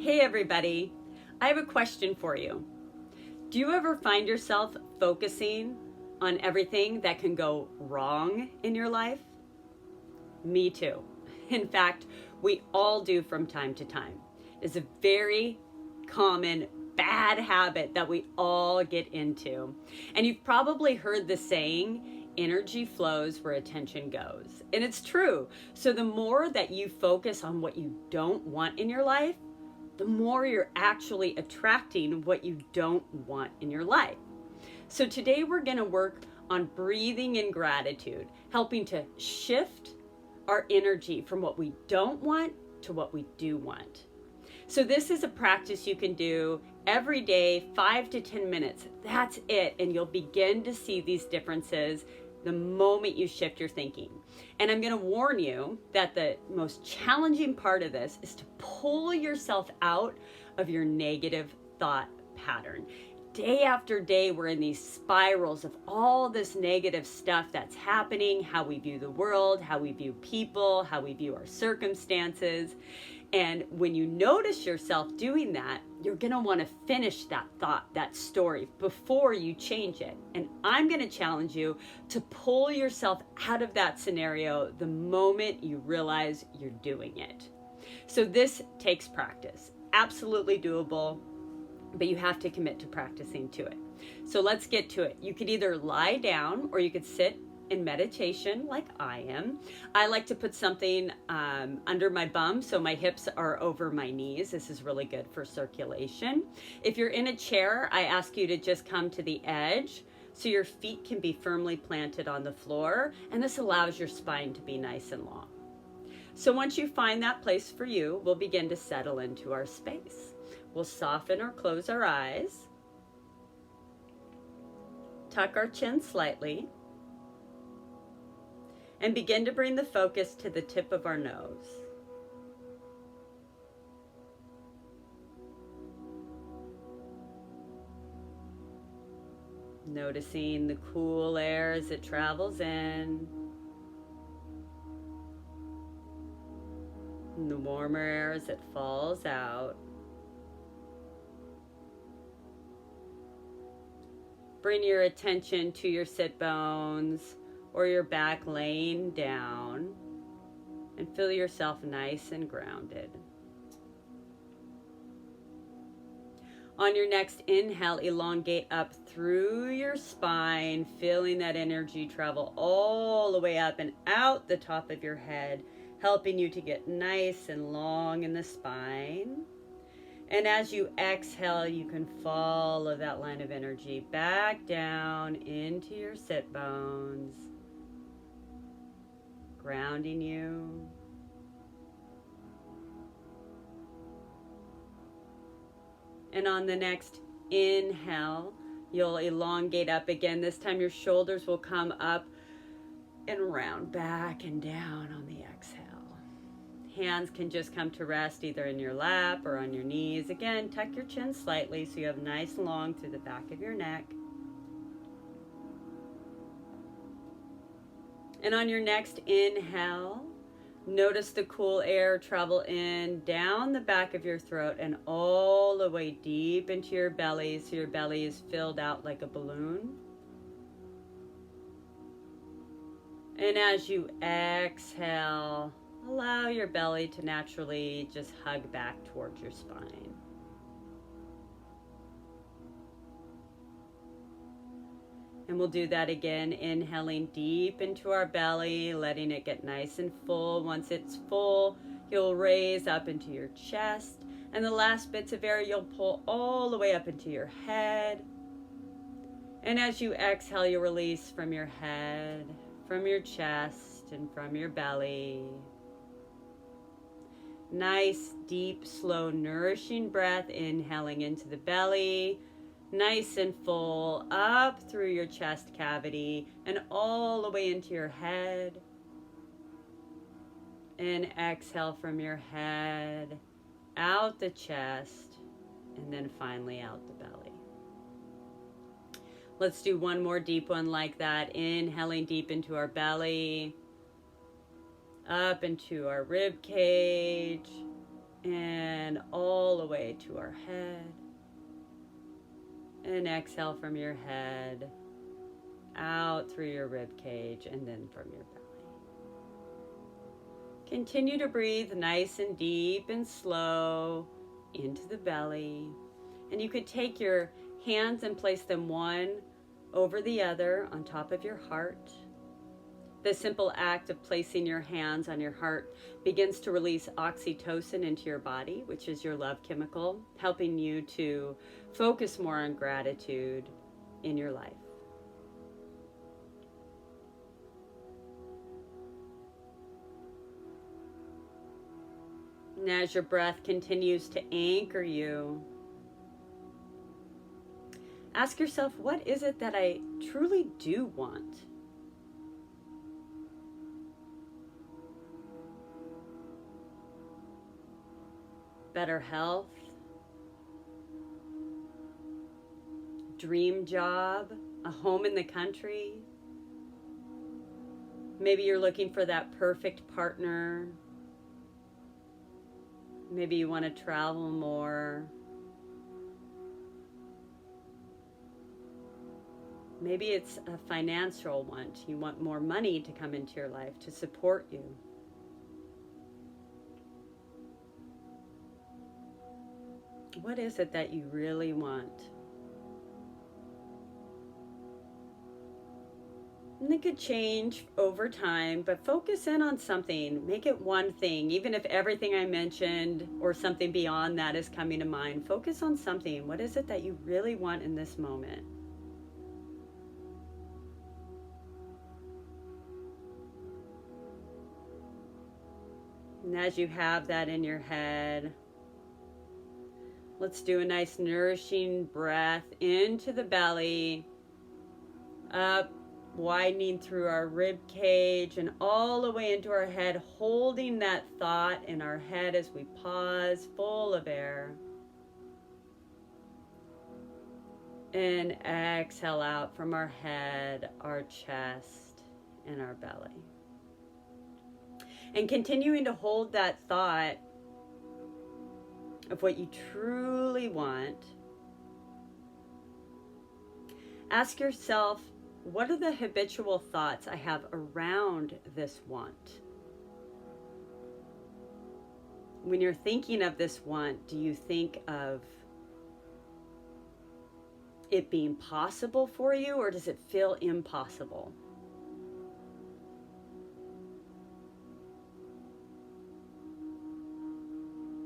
Hey everybody, I have a question for you. Do you ever find yourself focusing on everything that can go wrong in your life? Me too. In fact, we all do from time to time. It's a very common bad habit that we all get into. And you've probably heard the saying, energy flows where attention goes. And it's true. So the more that you focus on what you don't want in your life, the more you're actually attracting what you don't want in your life. So today we're going to work on breathing in gratitude, helping to shift our energy from what we don't want to what we do want. So this is a practice you can do every day, 5 to 10 minutes. That's it. And you'll begin to see these differences the moment you shift your thinking. And I'm going to warn you that the most challenging part of this is to pull yourself out of your negative thought pattern. Day after day, we're in these spirals of all this negative stuff that's happening, how we view the world, how we view people, how we view our circumstances. And when you notice yourself doing that, you're going to want to finish that thought, that story, before you change it. And I'm going to challenge you to pull yourself out of that scenario the moment you realize you're doing it. So this takes practice. Absolutely doable, but you have to commit to practicing to it. So let's get to it. You could either lie down or you could sit in meditation like I am. I like to put something under my bum so my hips are over my knees. This is really good for circulation. If you're in a chair, I ask you to just come to the edge so your feet can be firmly planted on the floor, and this allows your spine to be nice and long. So once you find that place for you, we'll begin to settle into our space. We'll soften or close our eyes, tuck our chin slightly, and begin to bring the focus to the tip of our nose. Noticing the cool air as it travels in, and the warmer air as it falls out. Bring your attention to your sit bones or your back laying down, and feel yourself nice and grounded. On your next inhale, elongate up through your spine, feeling that energy travel all the way up and out the top of your head, helping you to get nice and long in the spine. And as you exhale, you can follow that line of energy back down into your sit bones, grounding you. And on the next inhale, you'll elongate up again. This time your shoulders will come up and round back and down on the exhale. Hands can just come to rest either in your lap or on your knees. Again, tuck your chin slightly so you have nice and long through the back of your neck. And on your next inhale, notice the cool air travel in down the back of your throat and all the way deep into your belly, so your belly is filled out like a balloon. And as you exhale, allow your belly to naturally just hug back towards your spine. And we'll do that again, inhaling deep into our belly, letting it get nice and full. Once it's full, you'll raise up into your chest. And the last bits of air, you'll pull all the way up into your head. And as you exhale, you release from your head, from your chest, and from your belly. Nice, deep, slow, nourishing breath, inhaling into the belly. Nice and full, up through your chest cavity and all the way into your head. And exhale from your head, out the chest, and then finally out the belly. Let's do one more deep one like that. Inhaling deep into our belly, up into our rib cage, and all the way it to our head. And exhale from your head out through your rib cage and then from your belly. Continue to breathe nice and deep and slow into the belly. And you could take your hands and place them one over the other on top of your heart. The simple act of placing your hands on your heart begins to release oxytocin into your body, which is your love chemical, helping you to focus more on gratitude in your life. And as your breath continues to anchor you, ask yourself, what is it that I truly do want? Better health, dream job, a home in the country. Maybe you're looking for that perfect partner. Maybe you want to travel more. Maybe it's a financial want. You want more money to come into your life to support you. What is it that you really want? And it could change over time, but focus in on something. Make it one thing. Even if everything I mentioned or something beyond that is coming to mind, focus on something. What is it that you really want in this moment? And as you have that in your head, let's do a nice nourishing breath into the belly, up, widening through our rib cage and all the way into our head, holding that thought in our head as we pause, full of air. And exhale out from our head, our chest, and our belly. And continuing to hold that thought of what you truly want, ask yourself, what are the habitual thoughts I have around this want? When you're thinking of this want, do you think of it being possible for you, or does it feel impossible?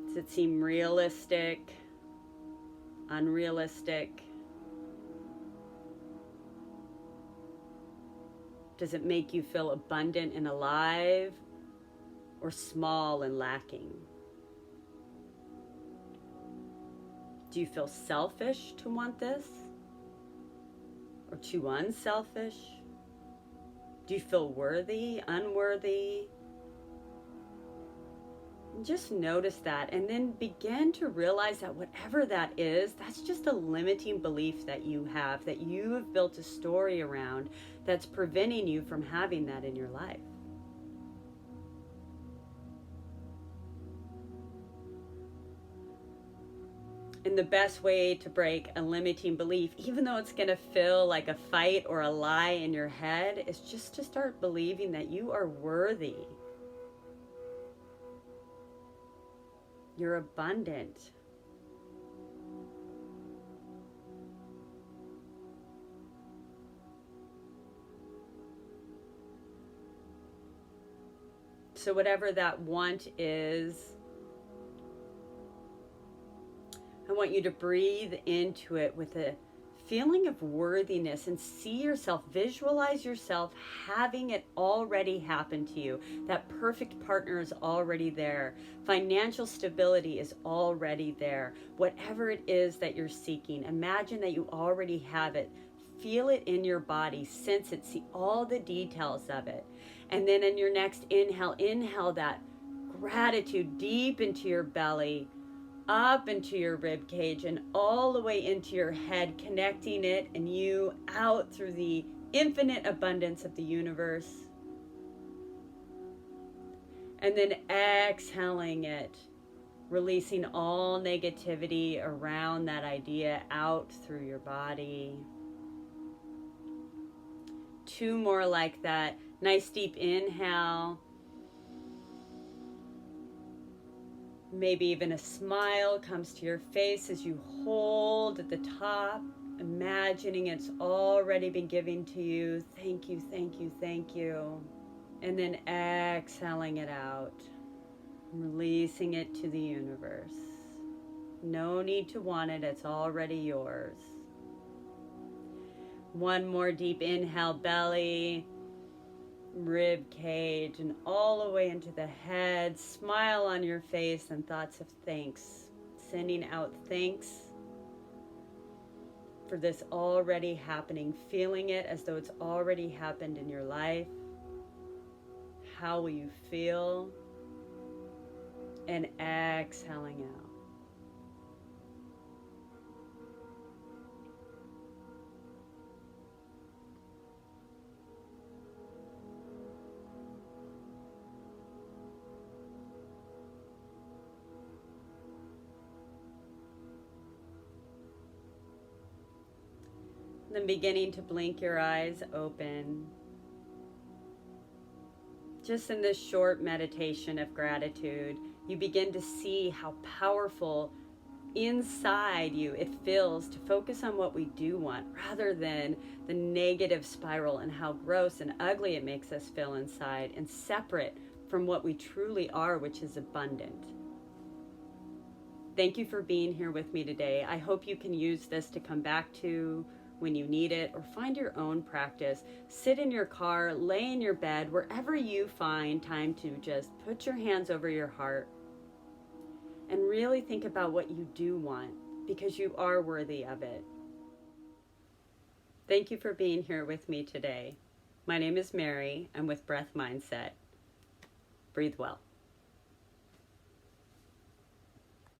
Does it seem realistic, unrealistic? Does it make you feel abundant and alive, or small and lacking? Do you feel selfish to want this, or too unselfish? Do you feel worthy, unworthy? Just notice that, and then begin to realize that whatever that is, that's just a limiting belief that you have built a story around that's preventing you from having that in your life. And the best way to break a limiting belief, even though it's going to feel like a fight or a lie in your head, is just to start believing that you are worthy. You're abundant. So whatever that want is, I want you to breathe into it with a feeling of worthiness and see yourself, visualize yourself having it already happen to you. That perfect partner is already there. Financial stability is already there. Whatever it is that you're seeking, imagine that you already have it. Feel it in your body, sense it, see all the details of it. And then in your next inhale that gratitude deep into your belly, up into your rib cage and all the way into your head, connecting it and you out through the infinite abundance of the universe. And then exhaling it Releasing all negativity around that idea out through your body. 2 more like that. Nice deep inhale. Maybe even a smile comes to your face as you hold at the top, imagining it's already been given to you. Thank you, thank you, thank you. And then exhaling it out, releasing it to the universe. No need to want it, it's already yours. 1 more deep inhale, belly, rib cage, and all the way into the head. Smile on your face and thoughts of thanks. Sending out thanks for this already happening. Feeling it as though it's already happened in your life. How will you feel? And exhaling out. Then beginning to blink your eyes open. Just in this short meditation of gratitude, you begin to see how powerful inside you it feels to focus on what we do want rather than the negative spiral and how gross and ugly it makes us feel inside and separate from what we truly are, which is abundant. Thank you for being here with me today. I hope you can use this to come back to when you need it, or find your own practice. Sit in your car, lay in your bed, wherever you find time to just put your hands over your heart and really think about what you do want, because you are worthy of it. Thank you for being here with me today. My name is Mary. I'm with Breath Mindset. Breathe well.